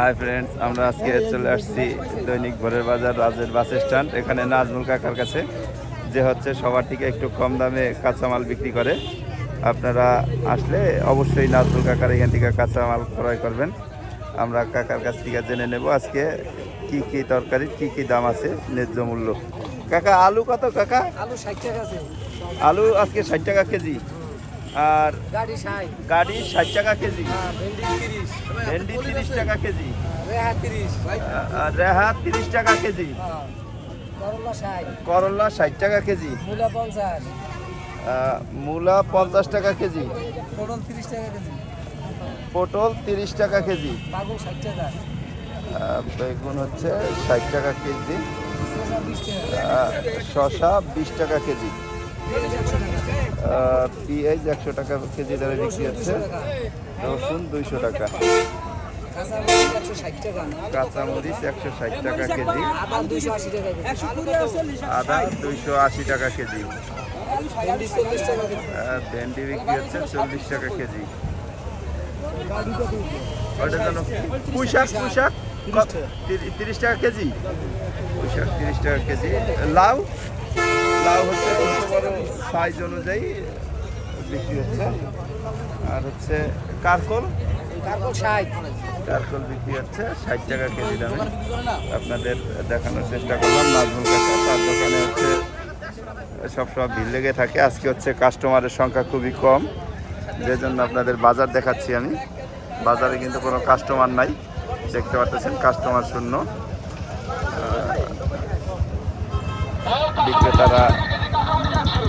Hi friends, আমরা আজকে চলে আসছি দৈনিক ভোরের বাজার রাজের বাস স্ট্যান্ড। এখানে নাজমুল কাকার কাছে যে হচ্ছে সবার থেকে একটু কম দামে কাঁচামাল বিক্রি করে। আপনারা আসলে অবশ্যই নাজমুল কাকার এখান থেকে কাঁচামাল ক্রয় করবেন। আমরা কাকার কাছ থেকে জেনে নেব আজকে কি কি তরকারির কি কি দাম আছে, ন্যায্য মূল্য। কাকা, আলু কত কাকা? আলু 60 টাকা আছে। আলু আজকে 60 টাকা কেজি। আর গাড়ি 60 টাকা কেজি। ভেন্ডি 30, ভেন্ডি 30 টাকা কেজি। রেহা 30, রেহা 30 টাকা কেজি। করলা 60, করলা 60 টাকা কেজি। মূলা 50, মূলা 50 টাকা কেজি। পটল 30 টাকা কেজি, পটল 30 টাকা কেজি। বাগুন 60 টাকা, বেগুন হচ্ছে 60 টাকা কেজি। শসা 20 টাকা, শসা 20 টাকা কেজি। পেঁয়াজ 100 টাকা, পেঁয়াজ 100 টাকা কেজি দরে বিক্রি হচ্ছে। রসুন 200 টাকা। কাঁচামরিচ 160 টাকা, কাঁচামরিচ 160 টাকা কেজি। আদা 280 টাকা কেজি, আদা 280 টাকা কেজি। ভেন্ডি 40 টাকা কেজি, ভেন্ডি বিক্রি হচ্ছে 40 টাকা কেজি। ওটার জন্য পুঁইশাক 30 টাকা কেজি। পুঁইশাক 30 টাকা কেজি। লাউ হচ্ছে ছোট বড় সাইজ অনুযায়ী বিক্রি হচ্ছে। আর হচ্ছে কারকল 60, কারকল বিক্রি হচ্ছে 60 টাকা কেজি দামে। আপনাদের দেখানোর চেষ্টা করলাম নাজমুল কাকা। তার দোকানে হচ্ছে সবসময় ভিড় লেগে থাকে। আজকে হচ্ছে কাস্টমারের সংখ্যা খুবই কম, যে জন্য আপনাদের বাজার দেখাচ্ছি আমি। বাজারে কিন্তু কোনো কাস্টমার নাই, দেখতে পাচ্ছেন কাস্টমার শূন্য। বিক্রেতারা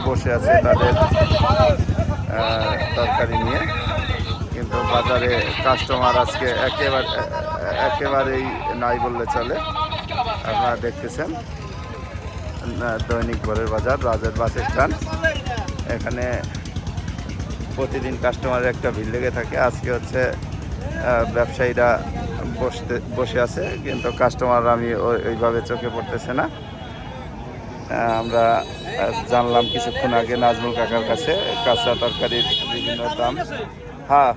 বসে আছে তাদের তরকারি নিয়ে, কিন্তু বাজারে কাস্টমার আজকে একেবারেই নাই বললে চলে। আপনারা দেখতেছেন দৈনিক ভোরের বাজার রাজের বাস স্ট্যান্ড। এখানে প্রতিদিন কাস্টমারের একটা ভিড় লেগে থাকে। আজকে হচ্ছে ব্যবসায়ীরা বসে আছে, কিন্তু কাস্টমার আমি ওইভাবে চোখে পড়তেছে না। আমরা জানলাম কিছুক্ষণ আগে নাজমুল কাকার কাছে কাঁচা তরকারির বিভিন্ন দাম। হ্যাঁ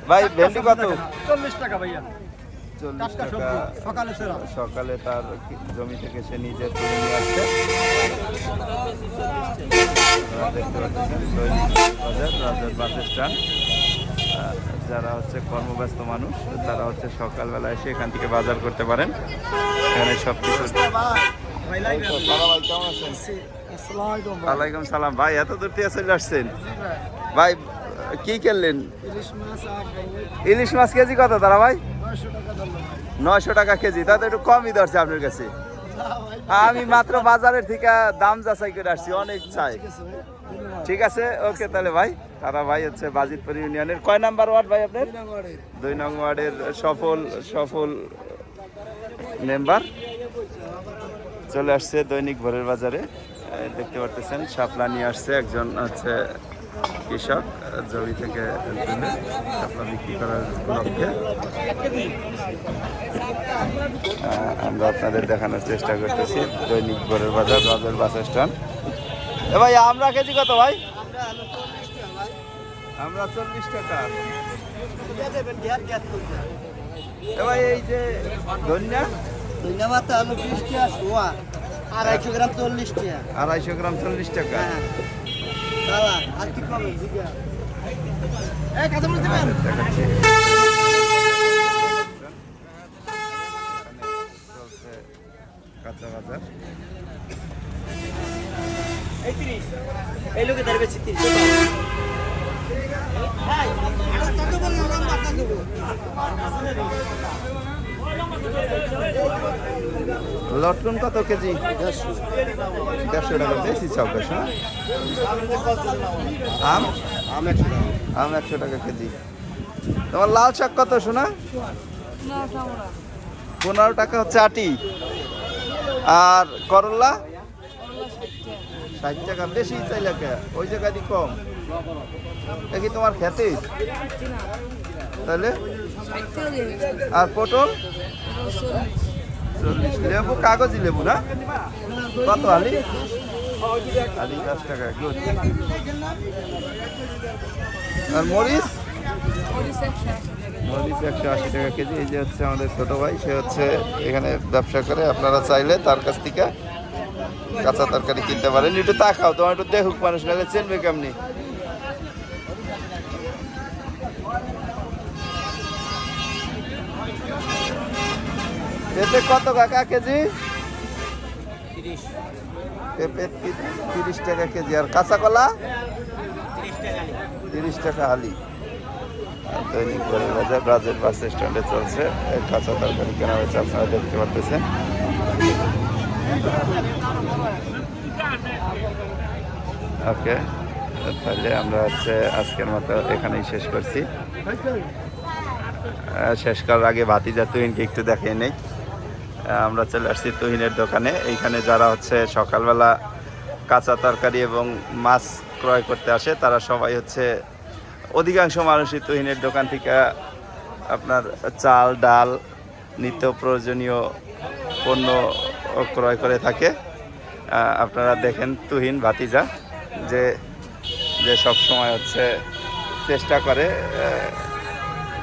ভাই, ভেন্ডি কত? 40 টাকা ভাইয়া, 40 টাকা। সকালে তার জমি থেকে সে নিজে তুলে নিয়ে আসছে। দেখতে পাচ্ছেন দৈনিক বাজার রাজের বাস স্ট্যান্ড। যারা হচ্ছে কর্মব্যস্ত মানুষ, তারা হচ্ছে সকালবেলা এসে এখান থেকে বাজার করতে পারেন। এখানে সব কিছু। ওয়ালাইকুম সালাম ভাই, এত দূর থেকে চলে আসছেন ভাই? কি কিনলেন? ইলিশ মাছ কেজি কত তারা ভাই? 900 টাকা কেজি। তাতে একটু কমই ধরছে আপনার কাছে। আমি মাত্র বাজারের থেকে দাম যাচাই করে আসছি, অনেক চাই। ঠিক আছে, ওকে তাহলে ভাই। তারা ভাই হচ্ছে বাজিতপুর ইউনিয়নের কয় নাম্বার ওয়ার্ড ভাই আপনার? 2 নং ওয়ার্ডের সফল মেম্বার চলে আসছে দৈনিক ভোরের বাজারে। দেখতে পারতেছেন শাপলা নিয়ে আসছে একজন হচ্ছে কৃষক, জমি থেকে তুলে শাপলা বিক্রি করার লক্ষ্যে। আমরা আপনাদের দেখানোর চেষ্টা করতেছি দৈনিক ভোরের বাজার রাজের বাস স্ট্যান্ড। ভাই আমরা কেজি কত ভাই? আমরা 40 টাকা। ভাই এই যে ধনিয়া মাথা আলু 20 টাকা, শোয়া 250 গ্রাম 40 টাকা, 250 গ্রাম 40 টাকা। সালা আর কি কমে দিগা এই কাঁচামরিচ দিবেন দেখাচ্ছি। চলছে কাঁচা বাজার। এই 30 এই লোকে দাঁড়িয়ে 30 ভাই আর কত বললাম লম্বা কত দেব? লটকন কত কেজি? 150 টাকা বেশি চলবে। আম 100 টাকা কেজি। তোমার লাল শাক কত শোনা? 15 টাকা হচ্ছে আটি। আর করলা 60 টাকা। বেশি চাইলে কে? ওই জায়গায় কম। দেখি তোমার খেতে তাহলে। আর পটল 40। লেবু কাগজি লেবু না? কত আলি? 10 টাকা। গুড। আর মরিচ মরিচ 180 টাকা কেজি। এই যে হচ্ছে আমাদের ছোট ভাই, সে হচ্ছে এখানে ব্যবসা করে। আপনারা চাইলে তার কাছ থেকে কাঁচা তরকারি কিনতে পারেন। একটু তাকাও, তোমার একটু দেখুক মানুষ, নাহলে চেনবে কেমনি। পেঁপে কত কাকা কেজি? 30 পেঁপে 30 টাকা কেজি। আর কাঁচা কলা 30 টাকা হালি। আর দৈনিক ভোরের বাজার রাজের বাস স্ট্যান্ডে চলছে। এই কাঁচা তরকারি কেনা হয়েছে, আপনারা দেখতে পাচ্ছেন। ওকে, তাহলে আমরা হচ্ছে আজকের মতো এখানেই শেষ করছি। শেষ করার আগে ভাতিজা তুহিনকে একটু দেখিয়ে নেই। আমরা চলে আসছি তুহিনের দোকানে। এইখানে যারা হচ্ছে সকালবেলা কাঁচা তরকারি এবং মাছ ক্রয় করতে আসে, তারা সবাই হচ্ছে অধিকাংশ মানুষই তুহিনের দোকান থেকে আপনার চাল, ডাল, নিত্য প্রয়োজনীয় পণ্য ক্রয় করে থাকে। আপনারা দেখেন তুহিন ভাতিজা যে যে সব সময় হচ্ছে চেষ্টা করে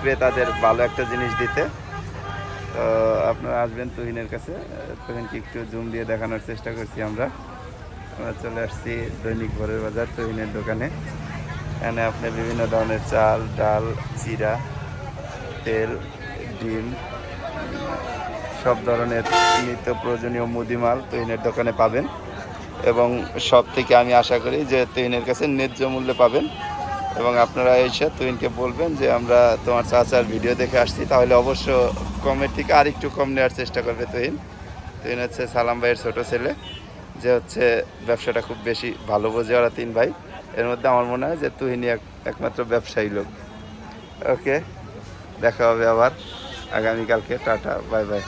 ক্রেতাদের ভালো একটা জিনিস দিতে। তো আপনারা আসবেন তুহিনের কাছে। তুহিনকে একটু জুম দিয়ে দেখানোর চেষ্টা করছি আমরা। চলে আসছি দৈনিক ভোরের বাজার তুহিনের দোকানে। এখানে আপনি বিভিন্ন ধরনের চাল, ডাল, চিরা, তেল, ডিম, সব ধরনের নিত্য প্রয়োজনীয় মুদিমাল তুহিনের দোকানে পাবেন। এবং সব থেকে আমি আশা করি যে তুহিনের কাছে ন্যায্য মূল্যে পাবেন। এবং আপনারা এসে তুহিনকে বলবেন যে আমরা তোমার চাচার ভিডিও দেখে আসছি, তাহলে অবশ্য কমের থেকে আর একটু কম নেওয়ার চেষ্টা করবে তুহিন। তুহিন হচ্ছে সালাম ভাইয়ের ছোটো ছেলে, যে হচ্ছে ব্যবসাটা খুব বেশি ভালো বোঝে। ওরা 3 ভাই, এর মধ্যে আমার মনে হয় যে তুহিনই একমাত্র ব্যবসায়ী লোক। ওকে, দেখা হবে আবার আগামীকালকে। Tata, bye bye.